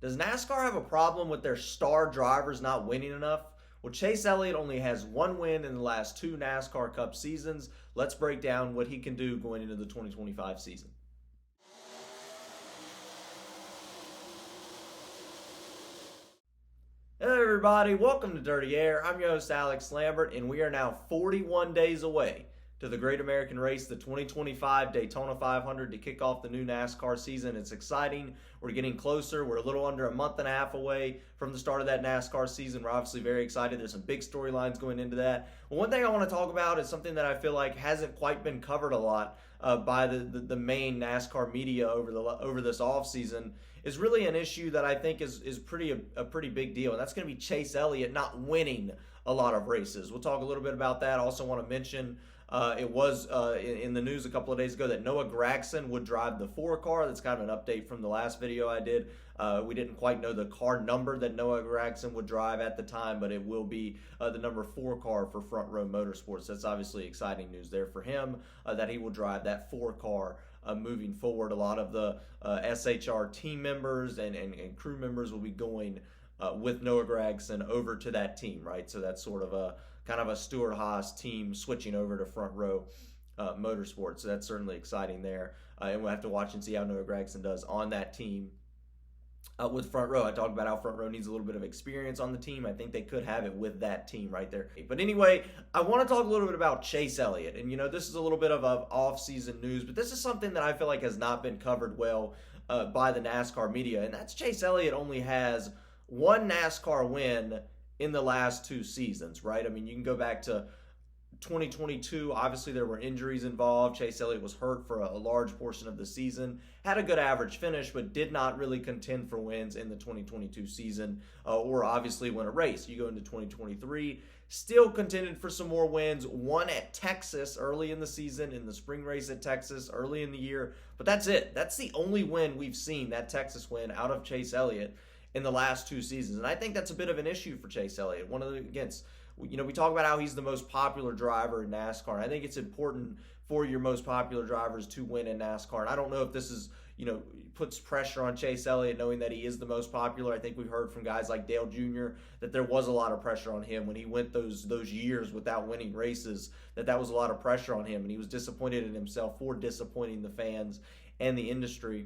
Does NASCAR have a problem with their star drivers not winning enough? Well, Chase Elliott only has one win in the last two NASCAR Cup seasons. Let's break down what he can do going into the 2025 season. Hey everybody, welcome to Dirty Air. I'm your host Alex Lambert, and we are now 41 days away to the Great American Race, the 2025 Daytona 500, to kick off the new NASCAR season. It's exciting. We're getting closer. We're a little under a month and a half away from the start of that NASCAR season. We're obviously very excited. There's some big storylines going into that. Well, one thing I want to talk about is something that I feel like hasn't quite been covered a lot by the main NASCAR media over this offseason. Is really an issue that I think is a pretty big deal, and that's going to be Chase Elliott not winning a lot of races. We'll talk a little bit about that. I also want to mention it was in the news a couple of days ago that Noah Gragson would drive the 4 car. That's kind of an update from the last video I did. We didn't quite know the car number that Noah Gragson would drive at the time, but it will be the number 4 car for Front Row Motorsports. That's obviously exciting news there for him, that he will drive that 4 car moving forward. A lot of the SHR team members and crew members will be going with Noah Gragson over to that team, right? So that's sort of a kind of a Stewart-Haas team switching over to Front Row Motorsports. So that's certainly exciting there. And we'll have to watch and see how Noah Gragson does on that team with Front Row. I talked about how Front Row needs a little bit of experience on the team. I think they could have it with that team right there. But anyway, I want to talk a little bit about Chase Elliott. And, this is a little bit of off-season news, but this is something that I feel like has not been covered well by the NASCAR media. And that's Chase Elliott only has one NASCAR win in the last 2 seasons, right? I mean, you can go back to 2022. Obviously, there were injuries involved. Chase Elliott was hurt for a large portion of the season. Had a good average finish, but did not really contend for wins in the 2022 season or obviously win a race. You go into 2023, still contended for some more wins. Won at Texas early in the season, in the spring race at Texas early in the year. But that's it. That's the only win we've seen, that Texas win, out of Chase Elliott in the last 2 seasons. And I think that's a bit of an issue for Chase Elliott. We talk about how he's the most popular driver in NASCAR. And I think it's important for your most popular drivers to win in NASCAR. And I don't know if this is, puts pressure on Chase Elliott knowing that he is the most popular. I think we've heard from guys like Dale Jr. that there was a lot of pressure on him when he went those years without winning races, that was a lot of pressure on him. And he was disappointed in himself for disappointing the fans and the industry.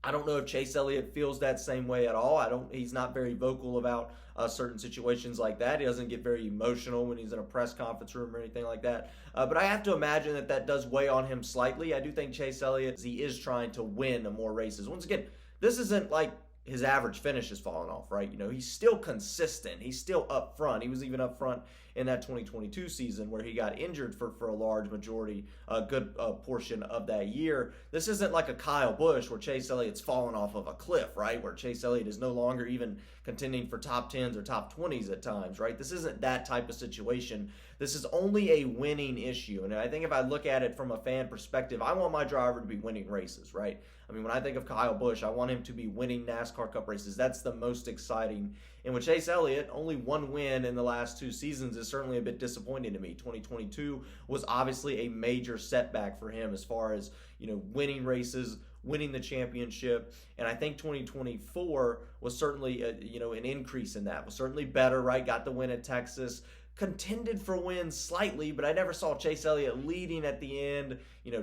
I don't know if Chase Elliott feels that same way at all. He's not very vocal about certain situations like that. He doesn't get very emotional when he's in a press conference room or anything like that. But I have to imagine that does weigh on him slightly. I do think Chase Elliott, he is trying to win more races. Once again, this isn't like his average finish has fallen off, right? He's still consistent. He's still up front. He was even up front in that 2022 season where he got injured for a large majority, a good portion of that year. This isn't like a Kyle Busch where Chase Elliott's fallen off of a cliff, right? Where Chase Elliott is no longer even contending for top 10s or top 20s at times, right? This isn't that type of situation. This is only a winning issue. And I think if I look at it from a fan perspective, I want my driver to be winning races, right? I mean, when I think of Kyle Busch, I want him to be winning NASCAR Cup races. That's the most exciting. And with Chase Elliott, only one win in the last 2 seasons is certainly a bit disappointing to me. 2022 was obviously a major setback for him as far as, winning races, winning the championship. And I think 2024 was certainly, an increase in that. Was certainly better, right? Got the win at Texas. Contended for wins slightly, but I never saw Chase Elliott leading at the end,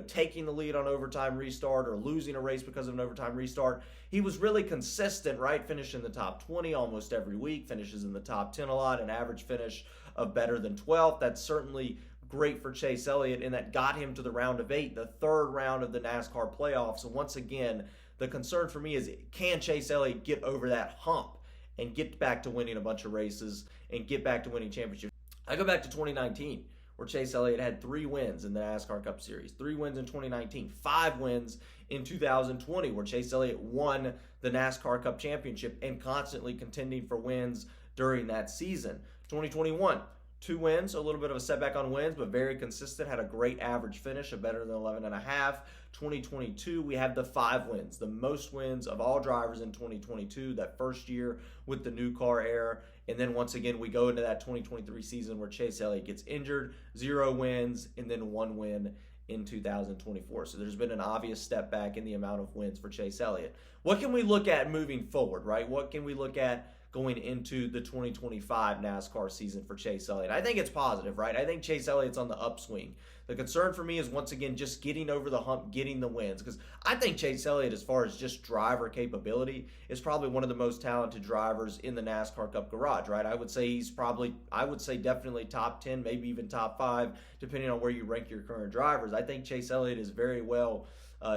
taking the lead on overtime restart or losing a race because of an overtime restart. He was really consistent, right? Finishing the top 20 almost every week, finishes in the top 10 a lot, an average finish of better than 12th. That's certainly great for Chase Elliott, and that got him to the round of 8, the 3rd round of the NASCAR playoffs. So once again, the concern for me is, can Chase Elliott get over that hump and get back to winning a bunch of races and get back to winning championships? I go back to 2019, where Chase Elliott had 3 wins in the NASCAR Cup Series. 3 wins in 2019, 5 wins in 2020, where Chase Elliott won the NASCAR Cup Championship and constantly contending for wins during that season. 2021, 2 wins, a little bit of a setback on wins, but very consistent, had a great average finish of better than 11.5. 2022, we have the 5 wins, the most wins of all drivers in 2022, that first year with the new car era. And then once again, we go into that 2023 season where Chase Elliott gets injured, 0 wins, and then 1 win in 2024. So there's been an obvious step back in the amount of wins for Chase Elliott. what can we look at moving forward, right? What can we look at going into the 2025 NASCAR season for Chase Elliott? I think it's positive, right? I think Chase Elliott's on the upswing. The concern for me is, once again, just getting over the hump, getting the wins. Because I think Chase Elliott, as far as just driver capability, is probably one of the most talented drivers in the NASCAR Cup garage, right? I would say definitely top 10, maybe even top 5, depending on where you rank your current drivers. I think Chase Elliott is very well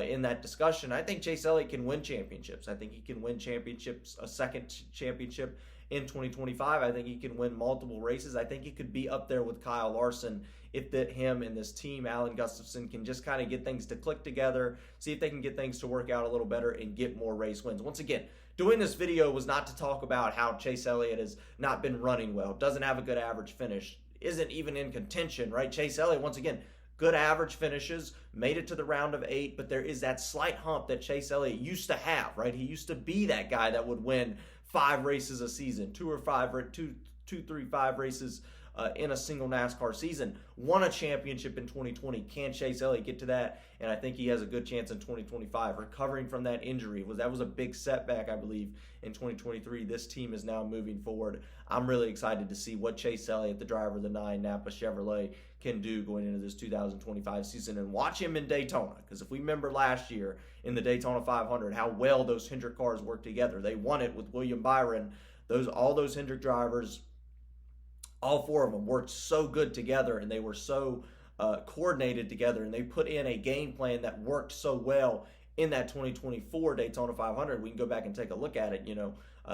in that discussion. I think Chase Elliott can win championships. I think he can win championships, a second championship in 2025. I think he can win multiple races. I think he could be up there with Kyle Larson if him and this team, Alan Gustafson, can just kind of get things to click together, see if they can get things to work out a little better and get more race wins. Once again, doing this video was not to talk about how Chase Elliott has not been running well, doesn't have a good average finish, isn't even in contention, right? Chase Elliott, once again, good average finishes, made it to the round of 8, but there is that slight hump that Chase Elliott used to have, right? He used to be that guy that would win 5 races a season, 5 races in a single NASCAR season. Won a championship in 2020. Can Chase Elliott get to that? And I think he has a good chance in 2025. Recovering from that injury, that was a big setback, I believe, in 2023. This team is now moving forward. I'm really excited to see what Chase Elliott, the driver of the 9 Napa Chevrolet, can do going into this 2025 season, and watch him in Daytona. Because if we remember last year in the Daytona 500, how well those Hendrick cars worked together. They won it with William Byron. All those Hendrick drivers, all 4 of them worked so good together, and they were so coordinated together, and they put in a game plan that worked so well in that 2024 Daytona 500. We can go back and take a look at it.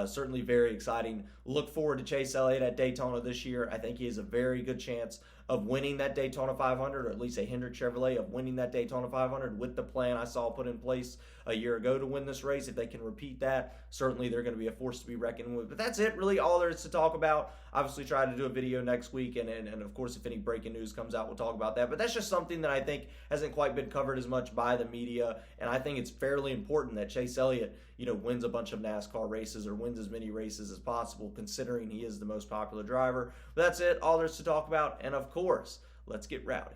Certainly very exciting. Look forward to Chase Elliott at Daytona this year. I think he has a very good chance of winning that Daytona 500, or at least a Hendrick Chevrolet of winning that Daytona 500 with the plan I saw put in place a year ago to win this race. If they can repeat that, certainly they're going to be a force to be reckoned with. But that's it, really, all there is to talk about. Obviously, try to do a video next week, and of course, if any breaking news comes out, we'll talk about that. But that's just something that I think hasn't quite been covered as much by the media, and I think it's fairly important that Chase Elliott, wins a bunch of NASCAR races, or wins as many races as possible, considering he is the most popular driver. But that's it, all there is to talk about, and of course, let's get rowdy.